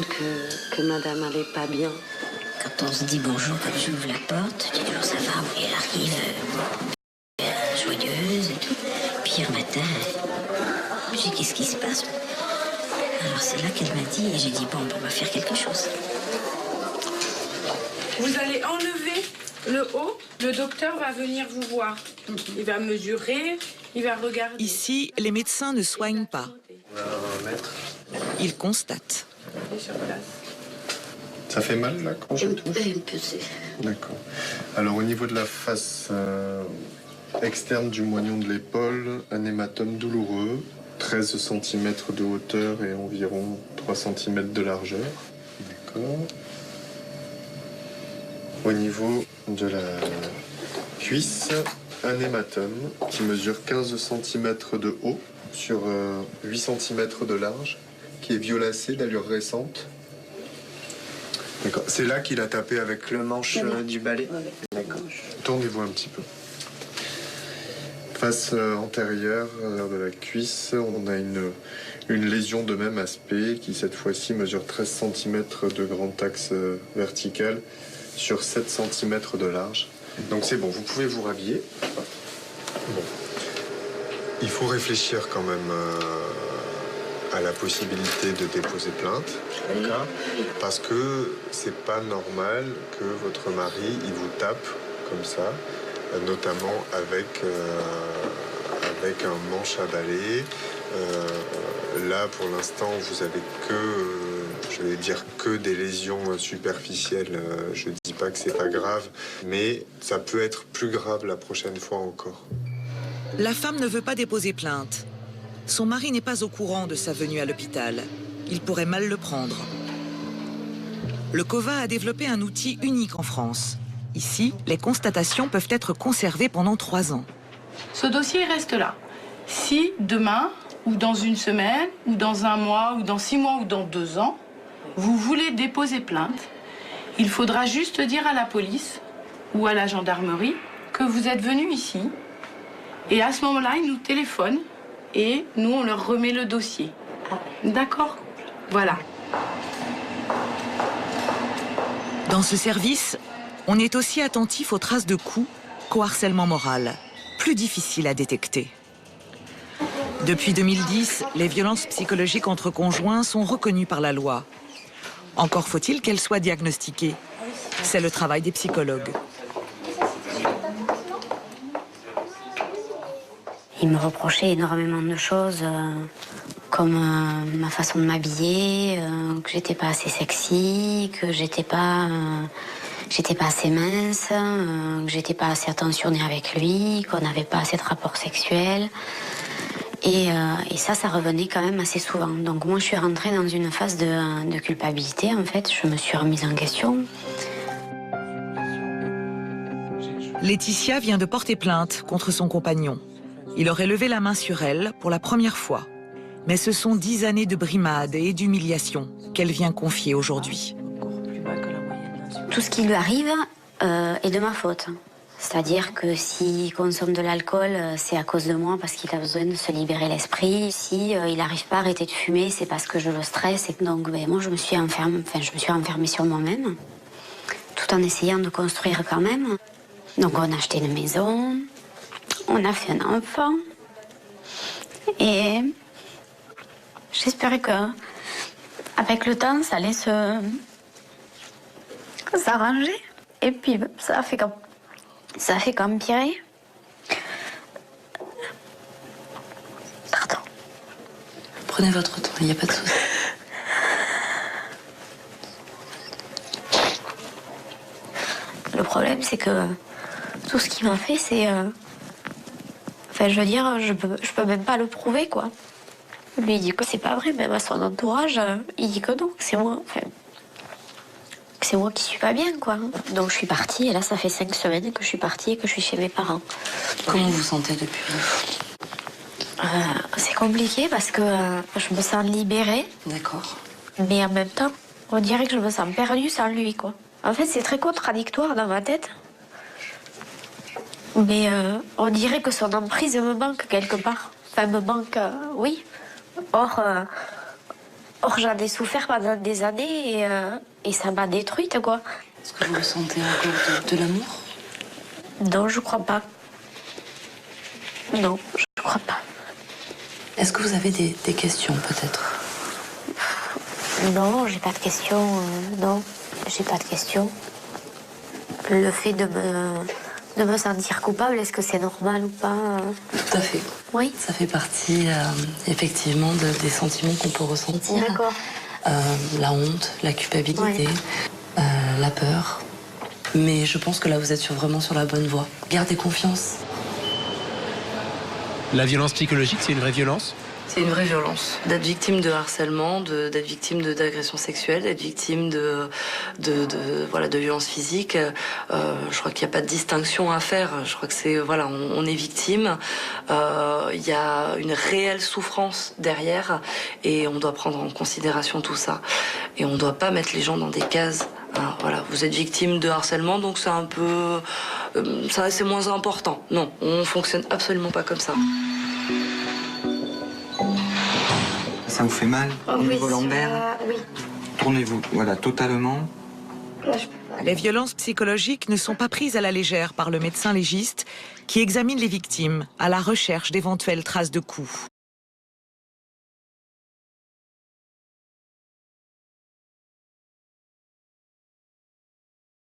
que madame allait pas bien. Quand on se dit bonjour, quand j'ouvre la porte, je dis toujours ça va, oui, elle arrive joyeuse et tout. Puis un matin, je dis qu'est-ce qui se passe? Alors c'est là qu'elle m'a dit, et j'ai dit bon, on va faire quelque chose. Vous allez enlever le haut, le docteur va venir vous voir. Il va mesurer, il va regarder. Ici, les médecins ne soignent pas. On va mettre. Ils constatent. Sur place. Ça fait mal là quand je touche? Un peu, c'est... D'accord. Alors au niveau de la face externe du moignon de l'épaule, un hématome douloureux, 13 cm de hauteur et environ 3 cm de largeur. D'accord. Au niveau de la cuisse, un hématome qui mesure 15 cm de haut sur 8 cm de large, qui est violacé d'allure récente. D'accord. C'est là qu'il a tapé avec le manche du balai. D'accord. Tournez-vous un petit peu. Face antérieure de la cuisse, on a une lésion de même aspect qui cette fois-ci mesure 13 cm de grand axe vertical sur 7 cm de large. Donc c'est bon, vous pouvez vous rhabiller. Bon. Il faut réfléchir quand même à la possibilité de déposer plainte. D'accord. Parce que c'est pas normal que votre mari il vous tape comme ça, notamment avec un manche à balai. Là, pour l'instant, vous avez je vais dire que des lésions superficielles. Je dis pas que c'est pas grave, mais ça peut être plus grave la prochaine fois encore. La femme ne veut pas déposer plainte. Son mari n'est pas au courant de sa venue à l'hôpital. Il pourrait mal le prendre. Le COVA a développé un outil unique en France. Ici, les constatations peuvent être conservées pendant 3 ans. Ce dossier reste là. Si demain, ou dans une semaine, ou dans 1 mois, ou dans 6 mois, ou dans 2 ans, vous voulez déposer plainte, il faudra juste dire à la police ou à la gendarmerie que vous êtes venu ici. Et à ce moment-là, ils nous téléphonent et nous, on leur remet le dossier. D'accord? Voilà. Dans ce service, on est aussi attentif aux traces de coups qu'au harcèlement moral, plus difficile à détecter. Depuis 2010, les violences psychologiques entre conjoints sont reconnues par la loi. Encore faut-il qu'elles soient diagnostiquées. C'est le travail des psychologues. Il me reprochait énormément de choses, comme ma façon de m'habiller, que j'étais pas assez sexy, que j'étais pas assez mince, que j'étais pas assez attentionnée avec lui, qu'on n'avait pas assez de rapports sexuels. Et ça revenait quand même assez souvent. Donc moi, je suis rentrée dans une phase de culpabilité, en fait. Je me suis remise en question. Laetitia vient de porter plainte contre son compagnon. Il aurait levé la main sur elle pour la première fois. Mais ce sont 10 années de brimades et d'humiliation qu'elle vient confier aujourd'hui. Tout ce qui lui arrive est de ma faute. C'est-à-dire que s'il consomme de l'alcool, c'est à cause de moi parce qu'il a besoin de se libérer l'esprit. Si il n'arrive pas à arrêter de fumer, c'est parce que je le stresse. Et donc moi, je me suis enfermée sur moi-même, tout en essayant de construire quand même. Donc on a acheté une maison, on a fait un enfant. Et j'espérais que, avec le temps, ça allait s'arranger. Et puis ça a fait qu'empirer. Pardon. Prenez votre temps, il n'y a pas de souci. Le problème, c'est que tout ce qu'il m'a fait, c'est... je veux dire, je peux même pas le prouver, quoi. Lui, il dit que c'est pas vrai, même à son entourage, il dit que non, que c'est moi. Que c'est moi qui suis pas bien, quoi. Donc je suis partie, et là, ça fait 5 semaines que je suis partie et que je suis chez mes parents. Comment vous vous sentez depuis? C'est compliqué parce que je me sens libérée. D'accord. Mais en même temps, on dirait que je me sens perdue sans lui, quoi. En fait, c'est très contradictoire dans ma tête. Mais on dirait que son emprise me manque quelque part. Enfin, me manque, oui. Or, Or, j'en ai souffert pendant des années et ça m'a détruite, quoi. Est-ce que vous ressentez encore de l'amour? Non, je crois pas. Non, je crois pas. Est-ce que vous avez des questions, peut-être? Non, j'ai pas de questions. Non, j'ai pas de questions. Le fait de me sentir coupable, est-ce que c'est normal ou pas? Tout à fait. Oui. Ça fait partie, effectivement, des sentiments qu'on peut ressentir. D'accord. La honte, la culpabilité, la peur. Mais je pense que là, vous êtes vraiment sur la bonne voie. Gardez confiance. La violence psychologique, c'est une vraie violence? C'est une vraie violence. D'être victime de harcèlement, d'être victime d'agression sexuelle, d'être victime de violences physiques. Je crois qu'il n'y a pas de distinction à faire. Je crois que c'est, voilà, on est victime. Il y a une réelle souffrance derrière et on doit prendre en considération tout ça. Et on ne doit pas mettre les gens dans des cases. Hein, voilà, vous êtes victime de harcèlement, donc c'est un peu... ça, c'est moins important. Non, on fonctionne absolument pas comme ça. Ça vous fait mal au niveau lombaire? Oui. Tournez-vous, voilà, totalement. Les violences psychologiques ne sont pas prises à la légère par le médecin légiste qui examine les victimes à la recherche d'éventuelles traces de coups.